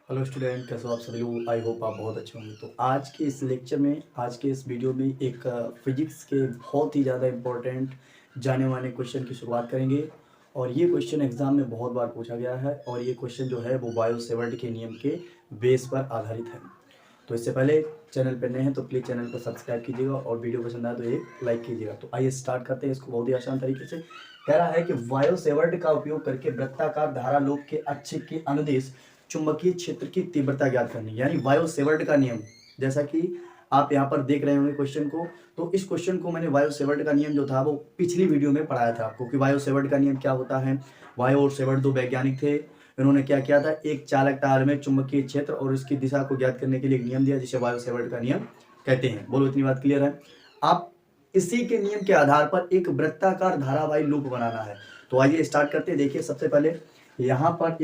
Hello student, कैसे हो आप सभी लोग। आई होप आप बहुत अच्छे होंगे। तो आज के इस लेक्चर में, आज के इस वीडियो में एक फिजिक्स के बहुत ही ज़्यादा इम्पोर्टेंट जाने माने क्वेश्चन की शुरुआत करेंगे। और ये क्वेश्चन एग्ज़ाम में बहुत बार पूछा गया है और ये क्वेश्चन जो है वो बायो सेवर्ट के नियम के बेस पर आधारित है। तो इससे पहले चैनल पर नए हैं तो प्लीज़ चैनल को सब्सक्राइब कीजिएगा और वीडियो पसंद आए तो एक लाइक कीजिएगा। तो आइए स्टार्ट करते हैं इसको बहुत ही आसान तरीके से। कह रहा है कि बायो सेवर्ट का उपयोग करके वृत्ताकार धारा लूप के अक्ष के अनुदिश चुंबकीय क्षेत्र की तीव्रता ज्ञात करनी, यानी बायो सेवर्ट का नियम। जैसा कि आप यहाँ पर देख रहे होंगे क्वेश्चन को, तो इस क्वेश्चन को मैंने बायो सेवर्ट का नियम जो था वो पिछली वीडियो में पढ़ाया था आपको कि बायो सेवर्ट का नियम क्या होता है। बायो और सेवर्ट दो वैज्ञानिक थे। इन्होंने क्या किया था, एक चालक तार में चुंबकीय क्षेत्र और उसकी दिशा को ज्ञात करने के लिए एक नियम दिया जिसे बायो सेवर्ट का नियम कहते हैं। बोलो, इतनी बात क्लियर है। आप इसी के नियम के आधार पर एक वृत्ताकार धारावाही लूप बनाना है। तो आइए स्टार्ट करते हैं। देखिए, सबसे पहले यहाँ पर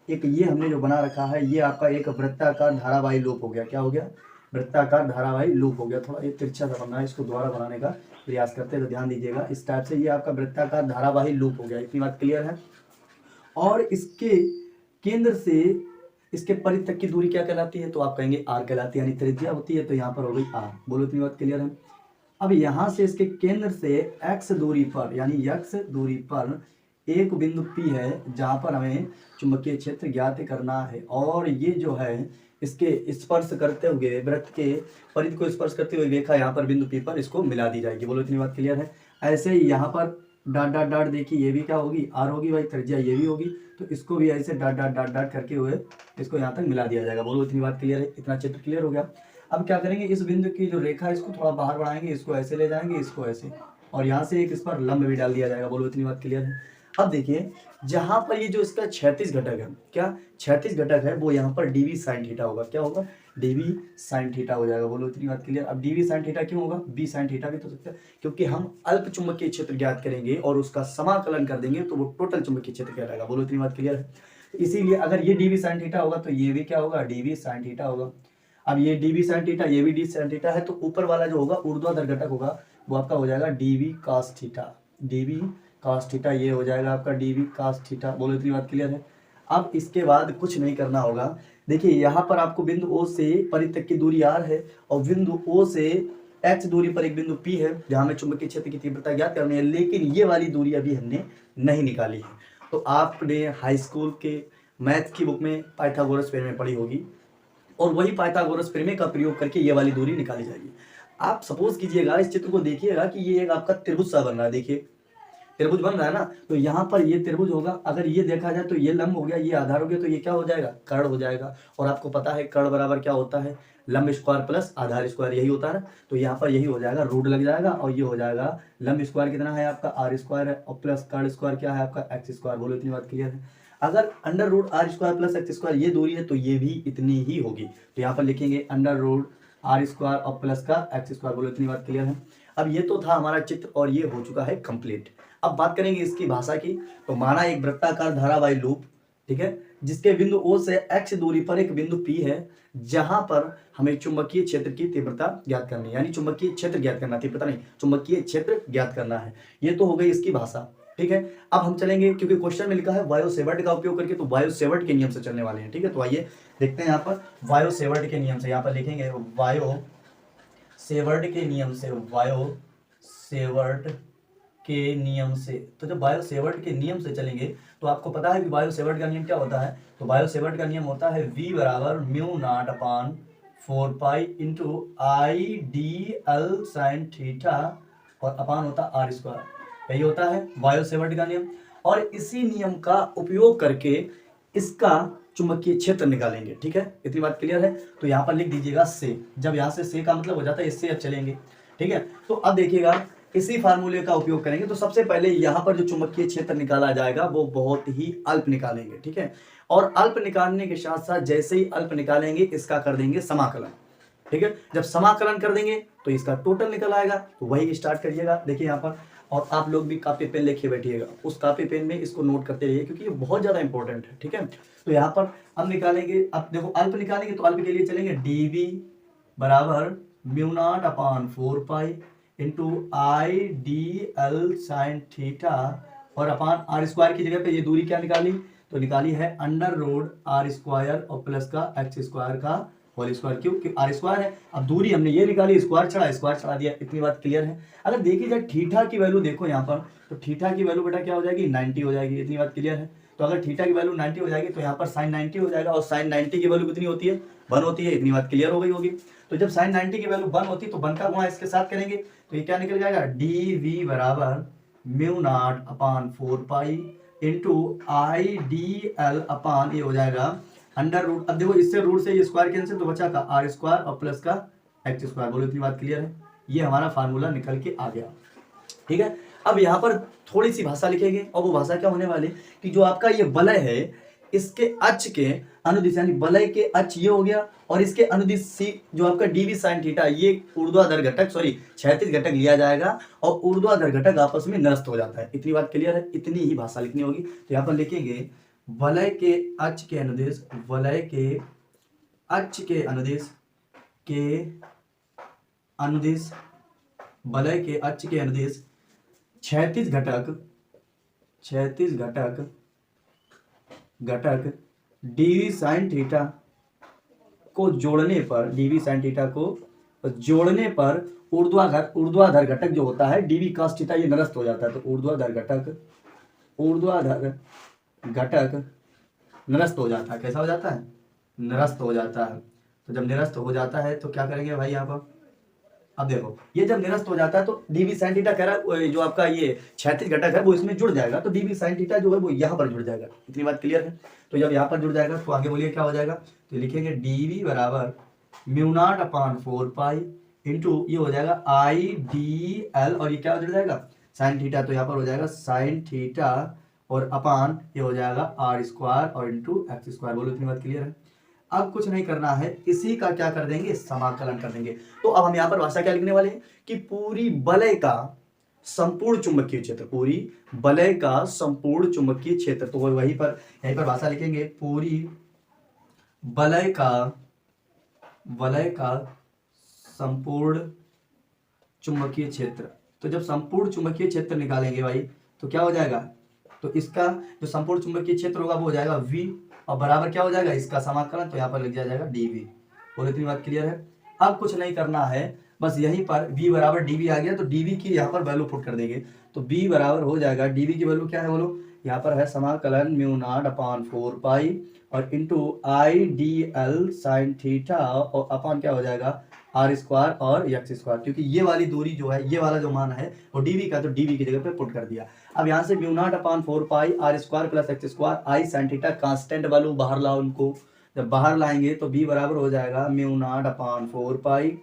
एक ये हमने जो बना रखा है, ये आपका एक वृत्ताकार धारावाही लूप हो गया। क्या हो गया? वृत्ताकार धारावाही लूप हो गया। थोड़ा ये तिरछा सा बन रहा है, इसको दोबारा बनाने का प्रयास करते हैं तो ध्यान दीजिएगा। इस टाइप से ये आपका वृत्ताकार धारावाही लूप हो गया। इतनी बात क्लियर है। और इसके केंद्र से इसके परिध तक की दूरी क्या कहलाती है? तो आप कहेंगे आर कहलाती है, यानी त्रिज्या होती है। तो यहाँ पर हो गई आर। बोलो, इतनी बात क्लियर है। अब यहाँ से इसके केंद्र से x दूरी पर, यानी x दूरी पर एक बिंदु P है जहाँ पर हमें चुंबकीय क्षेत्र ज्ञात करना है। और ये जो है इसके स्पर्श करते हुए, वृत्त के परिध को स्पर्श करते हुए रेखा यहाँ पर बिंदु P पर इसको मिला दी जाएगी। बोलो, इतनी बात क्लियर है। ऐसे ही यहाँ पर डाट डाट डाट, देखिए ये भी क्या होगी? आर होगी भाई, त्रिज्या ये भी होगी। तो इसको भी ऐसे डाट डाट डाट डाट करके हुए इसको यहाँ तक मिला दिया जाएगा। बोलो, इतनी बात क्लियर है। इतना चित्र क्लियर हो गया। अब क्या करेंगे, इस बिंदु की जो रेखा है इसको थोड़ा बाहर बढ़ाएंगे, इसको ऐसे ले जाएंगे, इसको ऐसे, और यहाँ से एक इस पर लंब भी डाल दिया जाएगा। बोलो, इतनी बात क्लियर है। अब देखिए, जहां पर ये जो इसका क्षैतिज घटक है, क्या क्षैतिज घटक है, वो यहाँ पर डीवी साइन थीटा होगा। क्या होगा? डीवी साइन थीटा हो जाएगा। बोलो, इतनी बात क्लियर। अब डीवी साइन थीटा क्यों होगा? बी साइन थीटा भी तो सकता है, क्योंकि हम अल्प चुंबकीय क्षेत्र ज्ञात करेंगे और उसका समाकलन कर देंगे तो वो टोटल चुंबकीय क्षेत्र कहलाएगा। बोलो, इतनी बात क्लियर है। इसीलिए अगर ये डीवी साइन थीटा होगा तो ये भी क्या होगा? डीवी साइन थीटा होगा। अब ये डीवी साइन थीटा, ये भी डी साइन थीटा है, तो ऊपर वाला जो होगा ऊर्ध्वाधर घटक होगा वो आपका हो जाएगा D V cos theta. D V cos theta ये हो जाएगा आपका डीवी कॉस थीटा। बोलो, इतनी बात क्लियर है। अब इसके बाद कुछ नहीं करना होगा। देखिए, यहाँ पर आपको बिंदु ओ से परिध तक की दूरी आर है और बिंदु ओ से एच दूरी पर एक बिंदु पी है जहाँ में चुंबकीय क्षेत्र की तीव्रता ज्ञात करनी है, लेकिन ये वाली दूरी अभी हमने नहीं निकाली है। तो आपने हाई स्कूल के मैथ की बुक में पाइथागोरस थ्योरम में पढ़ी होगी और वही पाइथागोरस प्रमेय का प्रयोग करके ये वाली दूरी निकाली जाएगी। आप सपोज कीजिएगा, इस चित्र को देखिएगा कि ये एक आपका त्रिभुज सा बन रहा है। देखिए, त्रिभुज बन रहा है ना, तो यहाँ पर ये त्रिभुज होगा। अगर ये देखा जाए तो ये लंब हो गया, ये आधार हो गया, तो ये क्या हो जाएगा? कर्ण हो जाएगा। और आपको पता है कर्ण बराबर क्या होता है? लंब स्क्वायर प्लस आधार स्क्वायर, यही होता है। तो यहाँ पर यही हो जाएगा, रूट लग जाएगा और ये हो जाएगा लंब स्क्वायर कितना है आपका? आर स्क्वायर है, और प्लस कर्ण स्क्वायर क्या है आपका? X square. बोलो, इतनी बात क्लियर है। अगर under root R square plus X square ये दूरी है तो ये भी इतनी ही होगी। तो यहाँ पर लिखेंगे अंडर रूट आर स्क्वायर और प्लस का एक्स स्क्वायर। बोलो, इतनी बात क्लियर है। अब ये तो था हमारा चित्र और ये हो चुका है कंप्लीट। अब बात करेंगे इसकी भाषा की। तो माना एक वृत्ताकार धारावाही लूप, ठीक है, जिसके बिंदु ओ से एक्स दूरी पर एक बिंदु पी है जहां पर हमें चुंबकीय क्षेत्र की तीव्रता ज्ञात करनी है, यानी चुंबकीय क्षेत्र ज्ञात करना, तीव्रता नहीं, चुंबकीय क्षेत्र ज्ञात करना है। ये तो हो गई इसकी भाषा, ठीक है। अब हम चलेंगे, क्योंकि क्वेश्चन में लिखा है बायो सेवर्ट का उपयोग करके, तो बायो सेवर्ट के नियम से चलने वाले हैं, ठीक है। तो आइए देखते हैं यहाँ पर बायो सेवर्ट के नियम से। यहाँ पर लिखेंगे बायो सेवर्ट के नियम से, बायो सेवर्ट के नियम से। तो जब बायो सेवर्ट के नियम से चलेंगे तो आपको पता है कि बायो सेवर्ट का नियम क्या होता है। तो बायो सेवर्ट का नियम होता है v बराबर mu naught upon 4 pi into I D L sine theta और अपान होता आर स्क्वायर। यही होता है बायो सेवर्ट का नियम। और इसी नियम का उपयोग करके इसका चुंबकीय क्षेत्र निकालेंगे, ठीक है। इतनी बात क्लियर है। तो यहाँ पर लिख दीजिएगा से। जब यहाँ से का मतलब हो जाता है इससे अब चलेंगे, ठीक है। तो अब देखिएगा, इसी फार्मूले का उपयोग करेंगे। तो सबसे पहले यहाँ पर जो चुंबकीय क्षेत्र निकाला जाएगा वो बहुत ही अल्प निकालेंगे, ठीक है। और अल्प निकालने के साथ साथ जैसे ही अल्प निकालेंगे इसका कर देंगे समाकलन, ठीक है। जब समाकलन कर देंगे तो इसका टोटल निकल आएगा। तो वही स्टार्ट करिएगा। देखिए यहाँ पर, और आप लोग भी कापी पेन लेके बैठिएगा, उस कापी पेन में इसको नोट करते रहिए क्योंकि ये बहुत ज्यादा इंपॉर्टेंट है, ठीक है। तो यहाँ पर अब निकालेंगे। अब देखो, अल्प निकालेंगे तो अल्प के लिए चलेंगे डीवी बराबर mu naught upon 4 pi into I D L sine theta और अपान आर स्क्वायर की जगह पे ये दूरी क्या निकाली? तो निकाली है अंडर रूट आर स्क्वायर और प्लस का एक्स स्क्वायर का होल स्क्वायर, क्यों आर स्क्वायर है। अब दूरी हमने ये निकाली, स्क्वायर चढ़ा दिया, इतनी बात क्लियर है। अगर देखी जाए थीटा की वैल्यू देखो यहाँ पर, तो थीटा की वैल्यू बेटा क्या हो जाएगी 90 हो जाएगी, इतनी बात क्लियर है। तो अगर थीटा की वैल्यू 90 हो जाएगी तो यहाँ पर साइन 90 हो जाएगा, और साइन 90 की वैल्यू कितनी होती है 1 होती है, इतनी बात क्लियर हो गई होगी। तो जब साइन 90 की वैल्यू 1 होती है तो 1 का गुणा इसके साथ करेंगे तो ये क्या निकल जाएगा डी वी बराबर mu naught upon 4 pi into I D L upon ये हो जाएगा अंडर रूट। अब देखो इससे रूट से ये स्क्वायर कैंसिल तो बचा का आर स्क्वायर और प्लस का एक्स स्क्वायर। बोलो इतनी बात क्लियर है, ये हमारा फार्मूला निकल के आ गया। ठीक है, अब यहाँ पर थोड़ी सी भाषा लिखेंगे, और वो भाषा क्या होने वाली कि जो आपका ये वलय है इसके अक्ष के अनुदिश, यानी वलय के अक्ष ये हो गया, और इसके अनुदिश सी जो आपका डीवी साइन थीटा ये ऊर्ध्वाधर घटक क्षैतिज घटक लिया जाएगा, और ऊर्ध्वाधर घटक आपस में निरस्त हो जाता है। इतनी बात क्लियर है, इतनी ही भाषा लिखनी होगी। तो यहाँ पर लिखेंगे वलय के अक्ष के अनुदिश, वलय के अक्ष के अनुदिश वलय के अक्ष के अनुदिश क्षैतिज घटक डीवी साइन थीटा को जोड़ने पर ऊर्ध्वाधर घटक जो होता है डीवी cos थीटा ये निरस्त हो जाता है। तो ऊर्ध्वाधर घटक निरस्त हो जाता है। कैसा हो जाता है? निरस्त हो जाता है। तो जब निरस्त हो जाता है तो क्या करेंगे भाई यहाँ पर, अब देखो ये जब निरस्त हो जाता है तो डीवी साइन थीटा कह रहा है जो आपका ये क्षैतिज घटक है वो इसमें जुड़ जाएगा, तो डीवी साइन थीटा जो है वो यहाँ पर जुड़ जाएगा। इतनी बात क्लियर है। तो जब यहाँ पर जुड़ जाएगा तो आगे बोलिए क्या हो जाएगा, तो लिखेंगे डीवी बराबर mu naught upon 4 pi into ये हो जाएगा आई डी एल, और ये क्या जुड़ जाएगा साइन थीटा, तो यहाँ पर हो जाएगा साइन थीटा और अपान ये हो जाएगा आर स्क्वायर और इंटू एक्स स्क्वायर। बोलो इतनी बात क्लियर है। अब कुछ नहीं करना है, इसी का क्या कर देंगे समाकलन कर देंगे। तो अब हम यहाँ पर भाषा क्या लिखने वाले हैं कि पूरी वलय का संपूर्ण चुंबकीय क्षेत्र, पूरी वलय का संपूर्ण चुंबकीय क्षेत्र, तो वहीं पर यहीं पर भाषा लिखेंगे पूरी वलय का संपूर्ण चुंबकीय क्षेत्र। तो जब संपूर्ण चुंबकीय क्षेत्र निकालेंगे भाई तो क्या हो जाएगा, तो इसका जो संपूर्ण चुंबकीय क्षेत्र होगा वो हो जाएगा V, और बराबर क्या हो जाएगा इसका समाकलन, तो यहाँ पर लिख दिया जाएगा dV। बोलो इतनी बात क्लियर है। अब कुछ नहीं करना है, बस यहीं पर V बराबर dV आ गया तो dV की यहाँ पर वैल्यू पुट कर देंगे। तो V बराबर हो जाएगा dV की वैल्यू क्या है बोलो, यहाँ पर है समाकलन म्यू नॉट अपान 4 पाई और into I D L sine theta और अपान क्या हो जाएगा आर स्क्वायर और एक्स स्क्वायर, क्योंकि ये वाली दूरी जो है ये वाला जो मान है वो डीवी का, तो डीवी की जगह पे पुट कर दिया। अब यहाँ से mu naught upon 4 pi R square plus X square I sine theta constant value बाहर लाओ उनको, जब बाहर लाएंगे तो बी बराबर हो जाएगा म्यू नॉट अपान 4 पाई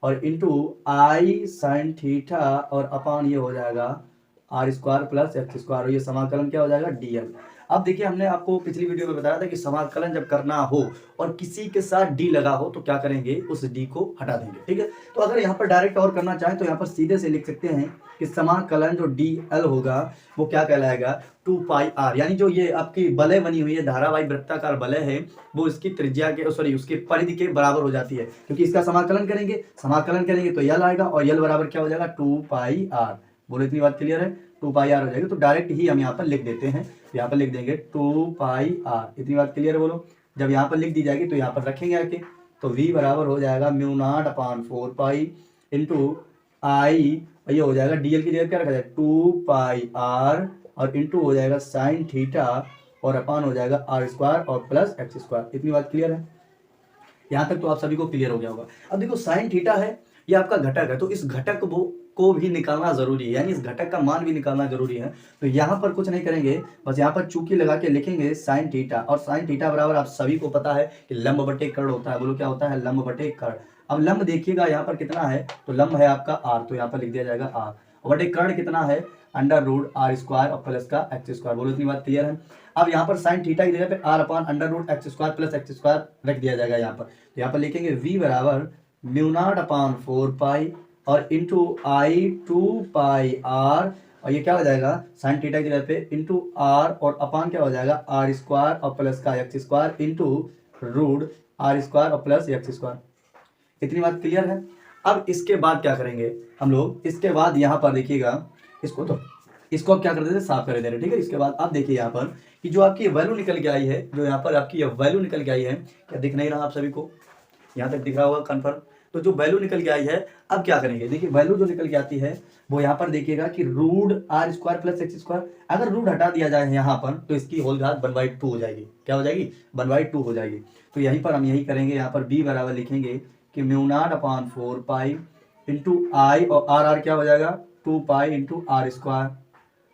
और इंटू आई साइन थीटा और अपान ये हो जाएगा R square plus X square, और ये समाकलन क्या हो जाएगा डीएल। अब देखिए हमने आपको पिछली वीडियो में बताया था कि समाकलन जब करना हो और किसी के साथ डी लगा हो तो क्या करेंगे, उस डी को हटा देंगे। ठीक है, तो अगर यहाँ पर डायरेक्ट और करना चाहें तो यहाँ पर सीधे से लिख सकते हैं कि समाकलन जो डी एल होगा वो क्या कहलाएगा 2 पाई आर, यानी जो ये आपकी वलय बनी हुई है धारावाही वृत्ताकार वलय है वो इसकी त्रिज्या के उसके परिधि के बराबर हो जाती है, क्योंकि इसका समाकलन करेंगे तो यल आएगा और यल बराबर क्या हो जाएगा 2 पाई आर। बोलो इतनी बात क्लियर है, 2 पाई आर हो जाएगी। तो डायरेक्ट ही हम यहाँ पर लिख देते हैं, यहाँ पर लिख देंगे 2 पाई आर। इतनी बात क्लियर है बोलो। जब यहाँ पर लिख दी जाएगी तो यहाँ पर रखेंगे आके, तो v बराबर हो जाएगा mu naught upon 4 pi into आई, ये हो जाएगा डीएल की जगह क्या रखा जाए 2 पाई आर और इंटू हो जाएगा साइन थीटा और अपान हो जाएगा आर स्क्वायर और प्लस एक्स स्क्वायर। इतनी बात क्लियर है, यहाँ तक तो आप सभी को क्लियर हो गया होगा। अब देखो साइन थीटा है ये आपका घटक है, तो इस घटक को भी निकालना जरूरी है, यानी इस घटक का मान भी निकालना जरूरी है। तो यहाँ पर कुछ नहीं करेंगे, बस यहाँ पर चूकी लगा के लिखेंगे साइन थीटा, और साइन थीटा बराबर आप सभी को पता है कि लंब बटे कर्ण होता है। बोलो क्या होता है, लंब बटे कर्ण। अब लंब देखिएगा यहाँ पर कितना है, तो लंब है आपका आर, तो यहाँ पर लिख दिया जाएगा आर, और बटे कर्ण कितना है अंडर रूट आर स्क्वायर और प्लस का एक्स स्क्वायर। बोलो इतनी बात क्लियर है। अब यहाँ पर साइन थीटा की जगह पे R upon under root X square plus X square रख दिया जाएगा यहाँ पर। तो यहाँ पर लिखेंगे v बराबर म्यू नॉट अपान 4 पाई और इंटू आई 2 पाई आर, और ये क्या हो जाएगा साइन थीटा की जगह पे इंटू आर और अपान क्या हो जाएगा आर स्क्वायर और प्लस का X square into root R square और प्लस एक्स स्क्वायर। इतनी बात क्लियर है। अब इसके बाद क्या करेंगे हम लोग, इसके बाद यहाँ पर देखिएगा इसको क्या कर देते साफ कर देते हैं। ठीक है, इसके बाद आप देखिए यहाँ पर कि जो आपकी वैल्यू निकल के आई है, जो यहाँ पर आपकी वैल्यू निकल के आई है, क्या दिख नहीं रहा आप सभी को? यहाँ तक दिख रहा होगा कन्फर्म। तो जो वैल्यू निकल के आई है, अब क्या करेंगे, देखिए वैल्यू जो निकल के आती है वो यहाँ पर देखिएगा कि root R square plus X square, अगर रूट हटा दिया जाए यहाँ पर तो इसकी होल घात 1/2 हो जाएगी। क्या हो जाएगी? 1/2 हो जाएगी। तो यहीं पर हम यही करेंगे, यहाँ पर b बराबर लिखेंगे कि μ0/4 पाई इंटू आई, और आर क्या हो जाएगा 2 पाई इंटू आर स्क्वायर,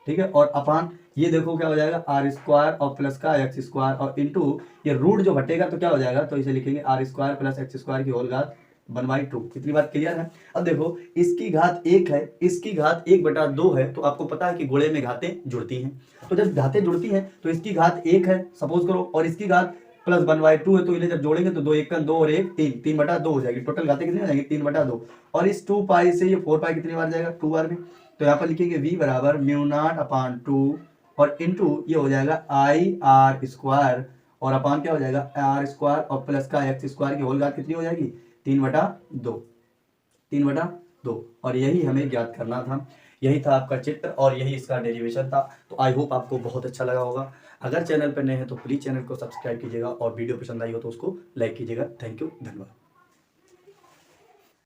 ठीक है। और अपान ये देखो क्या हो जाएगा आर स्क्वायर और प्लस का एक्स स्क्वायर, और इंटू ये रूट जो हटेगा तो क्या हो जाएगा, तो इसे लिखेंगे R square plus X square की होल घात 1/2। कितनी बात क्लियर है? अब देखो इसकी घात 1 है, इसकी घात 1/2 है, तो आपको पता है कि गोले में घातें जुड़ती हैं। तो जब घातें जुड़ती हैं तो इसकी घात 1 है सपोज करो, और इसकी घात प्लस 1/2 है, तो इन्हें जब जोड़ेंगे तो 2 1 2 और 1 3, 3/2 हो जाएगी। टोटल घातें कितनी हो जाएंगी? 3/2। और इस 2 पाई से ये 4 पाई कितनी बार जाएगा? 2 बार में। तो यहाँ पर लिखेंगे v बराबर μ0/2 और इंटू ये हो जाएगा आई आर स्क्वायर, और अपान क्या हो जाएगा आर स्क्वायर और प्लस का एक्स स्क्वायर की होल घात कितनी हो जाएगी? 3/2। 3/2। और यही हमें ज्ञात करना था, यही था आपका चित्र और यही इसका डेरिवेशन था। तो आई होप आपको बहुत अच्छा लगा होगा। अगर चैनल पर नए हैं तो प्लीज़ चैनल को सब्सक्राइब कीजिएगा, और वीडियो पसंद आई हो तो उसको लाइक कीजिएगा। थैंक यू, धन्यवाद।